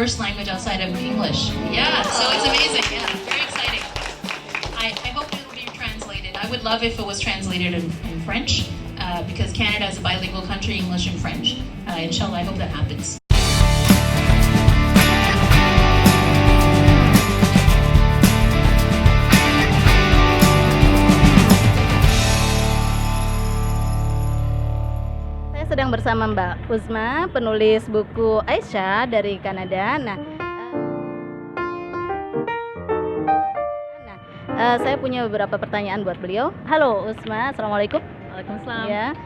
first language outside of English. Yeah, so it's amazing. Yeah, very exciting. I hope it'll be translated. I would love if it was translated in French, because Canada is a bilingual country, English and French. Inshallah, I hope that happens. Sedang bersama Mbak Uzma, penulis buku Aisyah dari Kanada. Saya punya beberapa pertanyaan buat beliau. Halo Uzma, assalamualaikum. Waalaikumsalam. Ya.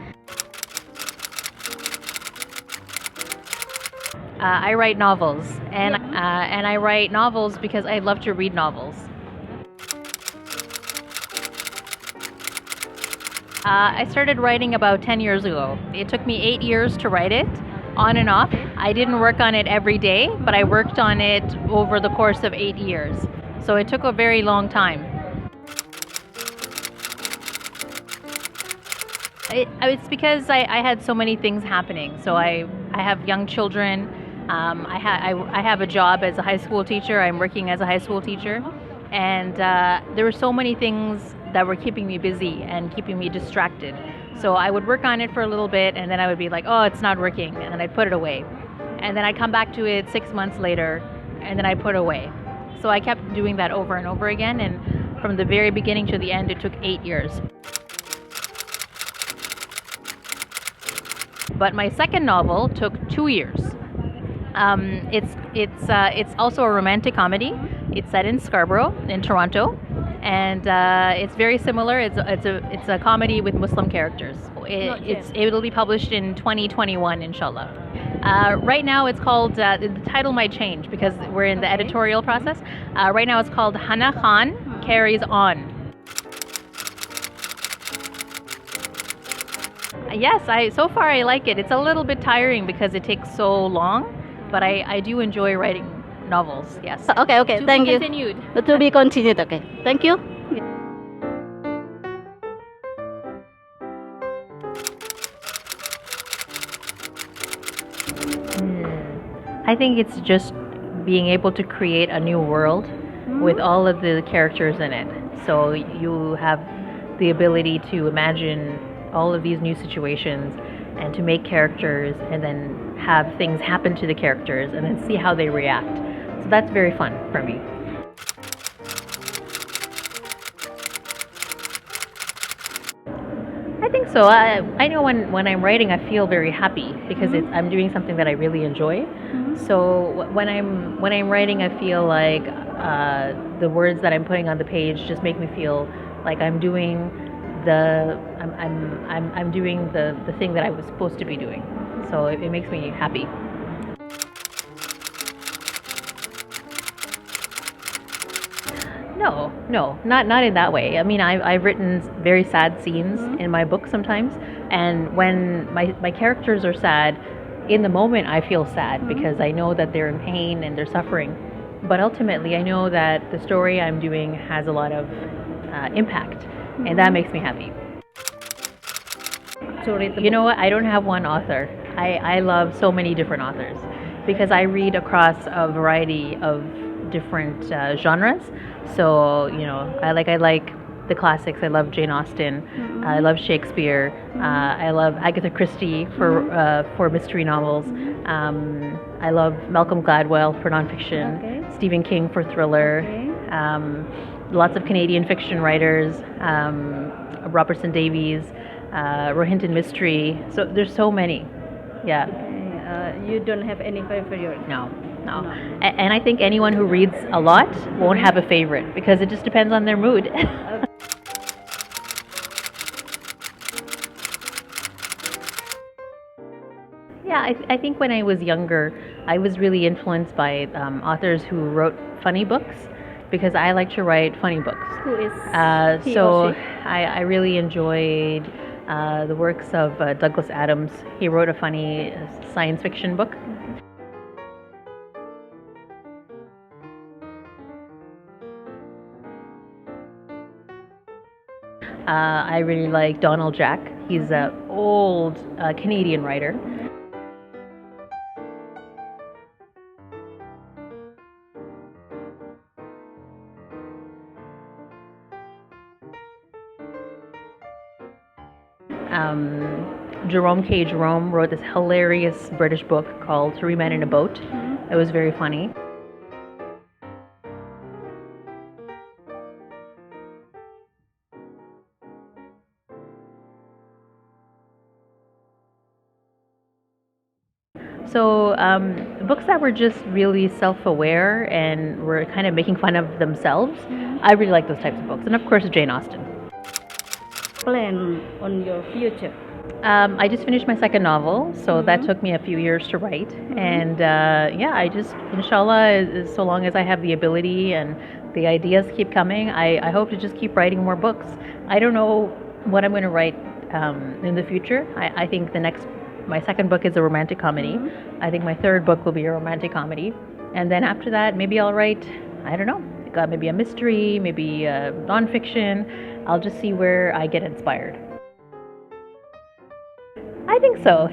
I write novels, and I write novels because I love to read novels. I started writing about 10 years ago. It took me 8 years to write it, on and off. I didn't work on it every day, but I worked on it over the course of 8 years. So it took a very long time. It's because I had so many things happening. So I have young children. I have a job as a high school teacher. I'm working as a high school teacher. And there were so many things that were keeping me busy and keeping me distracted. So I would work on it for a little bit, and then I would be like, oh, it's not working, and then I'd put it away. And then I'd come back to it 6 months later, and then I'd put it away. So I kept doing that over and over again, and from the very beginning to the end, it took 8 years. But my second novel took 2 years. It's also a romantic comedy. It's set in Scarborough, in Toronto. And it's very similar. It's a comedy with Muslim characters. It'll be published in 2021, inshallah. Right now, it's called. The title might change because we're in the editorial process. Right now, it's called Hana Khan Carries On. Yes, so far I like it. It's a little bit tiring because it takes so long, but I do enjoy writing novels, yes. Okay, thank you. Continued. To be continued, okay. Thank you. I think it's just being able to create a new world with all of the characters in it. So you have the ability to imagine all of these new situations and to make characters and then have things happen to the characters and then see how they react. So that's very fun for me. I think so. I know when I'm writing, I feel very happy because I'm doing something that I really enjoy. So when I'm writing, I feel like the words that I'm putting on the page just make me feel like I'm doing I'm doing the thing that I was supposed to be doing. So it makes me happy. No, not in that way. I mean, I've written very sad scenes in my book sometimes, and when my characters are sad, in the moment I feel sad because I know that they're in pain and they're suffering. But ultimately, I know that the story I'm doing has a lot of impact, and that makes me happy. You know what? I don't have one author. I love so many different authors because I read across a variety of different genres. So I like the classics. I love Jane Austen. I love Shakespeare. I love Agatha Christie for mystery novels. I love Malcolm Gladwell for nonfiction. Stephen King for thriller. Lots of Canadian fiction writers. Robertson Davies. Rohinton mystery. So there's so many. Yeah. You don't have any favorite? No. And I think anyone who reads a lot won't have a favorite because it just depends on their mood. Yeah, I think when I was younger, I was really influenced by authors who wrote funny books because I like to write funny books. Who is he so or she? I really enjoyed the works of Douglas Adams. He wrote a funny science fiction book. I really like Donald Jack. He's an old Canadian writer. Jerome K. Jerome wrote this hilarious British book called Three Men in a Boat. It was very funny. So books that were just really self-aware and were kind of making fun of themselves, I really like those types of books. And of course, Jane Austen. Plan on your future. I just finished my second novel, so that took me a few years to write. And I just, inshallah, so long as I have the ability and the ideas keep coming, I hope to just keep writing more books. I don't know what I'm going to write in the future. I think my second book is a romantic comedy. I think my third book will be a romantic comedy. And then after that, maybe I'll write, I don't know, maybe a mystery, maybe a nonfiction. I'll just see where I get inspired. I think so.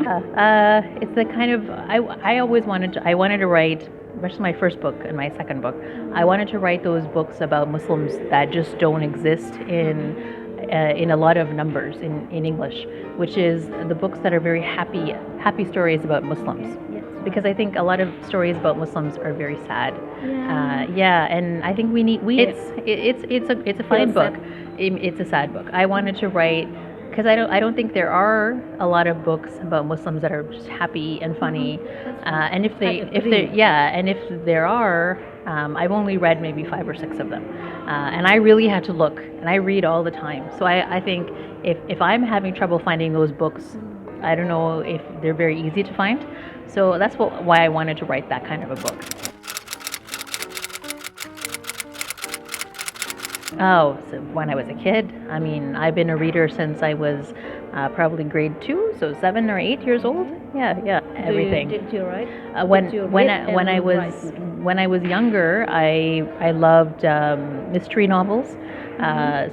It's the kind of, I always wanted to write, especially my first book and my second book, I wanted to write those books about Muslims that just don't exist in a lot of numbers in English, which is the books that are very happy stories about Muslims. Yes. Because I think a lot of stories about Muslims are very sad. Yeah. And I think it's a fine book. It's a sad book. I wanted to write, because I don't think there are a lot of books about Muslims that are just happy and funny. And if there are, I've only read maybe 5 or 6 of them. And I really had to look, and I read all the time. So I think if I'm having trouble finding those books, I don't know if they're very easy to find. So that's why I wanted to write that kind of a book. Oh, so when I was a kid, I mean, I've been a reader since I was probably grade 2, so 7 or 8 years old. Yeah, everything. Did you write? When I was younger, I loved mystery novels.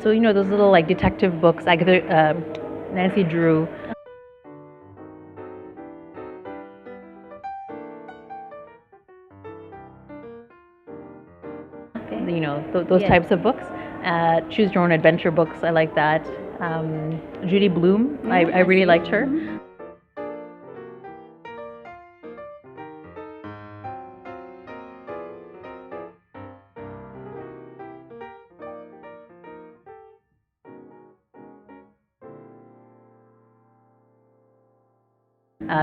So those little like detective books, Nancy Drew. Those types of books. Choose Your Own Adventure books, I like that. Judy Blume, I really liked her.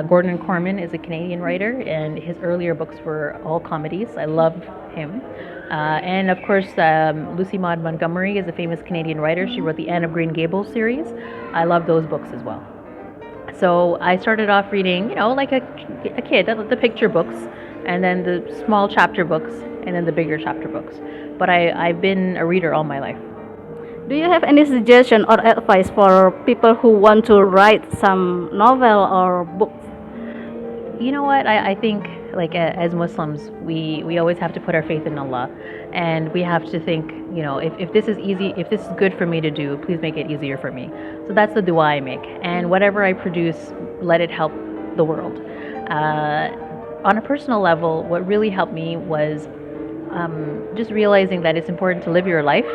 Gordon Corman is a Canadian writer, and his earlier books were all comedies. I loved him. And of course, Lucy Maud Montgomery is a famous Canadian writer. She wrote the Anne of Green Gables series. I love those books as well. So I started off reading, like a kid, the picture books, and then the small chapter books, and then the bigger chapter books. But I've been a reader all my life. Do you have any suggestion or advice for people who want to write some novel or books? You know what? I think, like, as Muslims, we always have to put our faith in Allah, and we have to think, if this is easy, if this is good for me to do, please make it easier for me. So that's the dua I make, and whatever I produce, let it help the world. On a personal level, what really helped me was just realizing that it's important to live your life,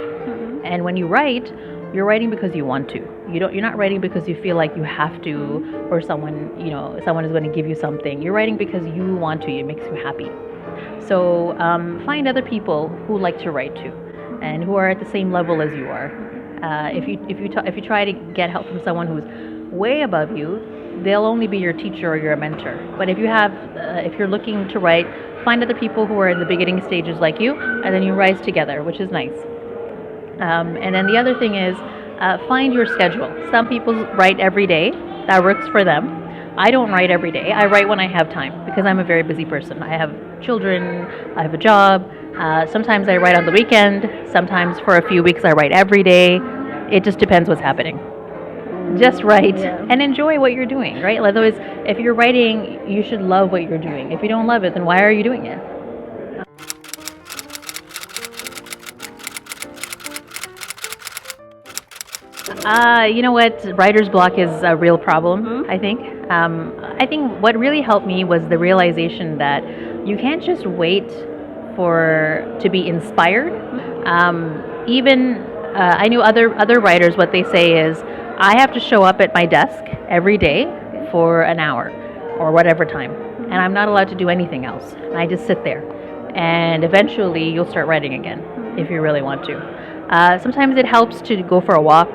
and when you write, you're writing because you want to. You're not writing because you feel like you have to, or someone is going to give you something. You're writing because you want to. It makes you happy. So find other people who like to write too, and who are at the same level as you are. If you try to get help from someone who's way above you, they'll only be your teacher or your mentor. But if you're looking to write, find other people who are in the beginning stages like you, and then you rise together, which is nice. And then the other thing is, find your schedule. Some people write every day. That works for them. I don't write every day. I write when I have time, because I'm a very busy person. I have children. I have a job. Sometimes I write on the weekend. Sometimes for a few weeks I write every day. It just depends what's happening. Just write and enjoy what you're doing, right? Otherwise, if you're writing, you should love what you're doing. If you don't love it, then why are you doing it? You know what? Writer's block is a real problem, I think. I think what really helped me was the realization that you can't just wait to be inspired. I knew other writers, what they say is, I have to show up at my desk every day for an hour or whatever time, and I'm not allowed to do anything else. I just sit there, and eventually you'll start writing again if you really want to. Sometimes it helps to go for a walk,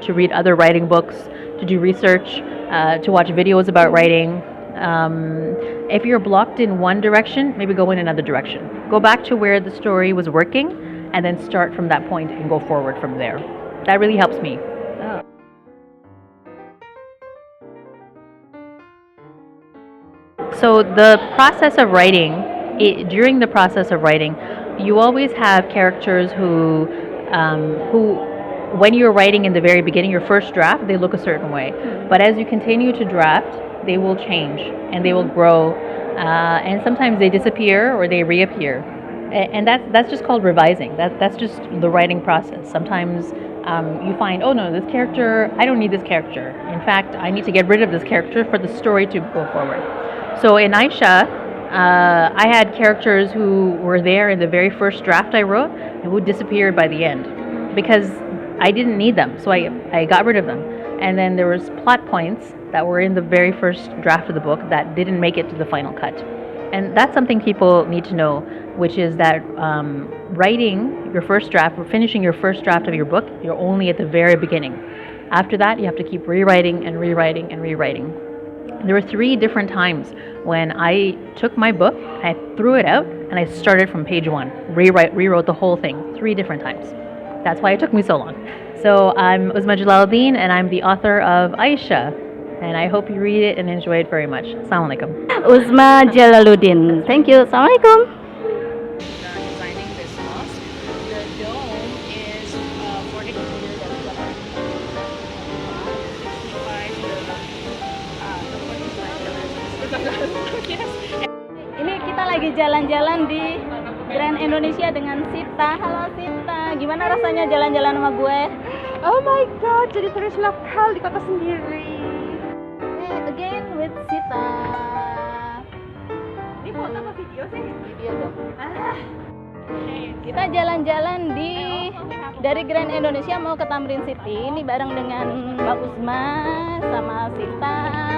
to read other writing books, to do research, to watch videos about writing. If you're blocked in one direction, maybe go in another direction. Go back to where the story was working, and then start from that point and go forward from there. That really helps me. So the process of writing, during the process of writing, you always have characters who, when you're writing in the very beginning, your first draft, they look a certain way. But as you continue to draft, they will change and they will grow, and sometimes they disappear or they reappear. And that's just called revising. That's just the writing process. Sometimes you find, oh no, this character, I don't need this character. In fact, I need to get rid of this character for the story to go forward. So in Aisha, I had characters who were there in the very first draft I wrote and who disappeared by the end because I didn't need them, so I got rid of them. And then there was plot points that were in the very first draft of the book that didn't make it to the final cut. And that's something people need to know, which is that writing your first draft or finishing your first draft of your book, you're only at the very beginning. After that, you have to keep rewriting and rewriting and rewriting. There were 3 different times when I took my book, I threw it out, and I started from page 1, rewrote the whole thing 3 different times. That's why it took me so long. So I'm Uzma Jalaluddin, and I'm the author of Aisha, and I hope you read it and enjoy it very much. Assalamualaikum. Uzma Jalaluddin. Thank you. Assalamualaikum. Designing this mosque. The dome is 40 meters of cover. 65 yes. Ini kita lagi jalan-jalan di Grand Indonesia dengan Sita. Halo Sita, gimana rasanya jalan-jalan sama gue? Oh my god, jadi turis lokal di kota sendiri. Again with Sita. Ini foto apa video sih? Video dong. Kita jalan-jalan dari Grand Indonesia mau ke Tamrin City. Ini bareng dengan Mbak Uzma sama Sita.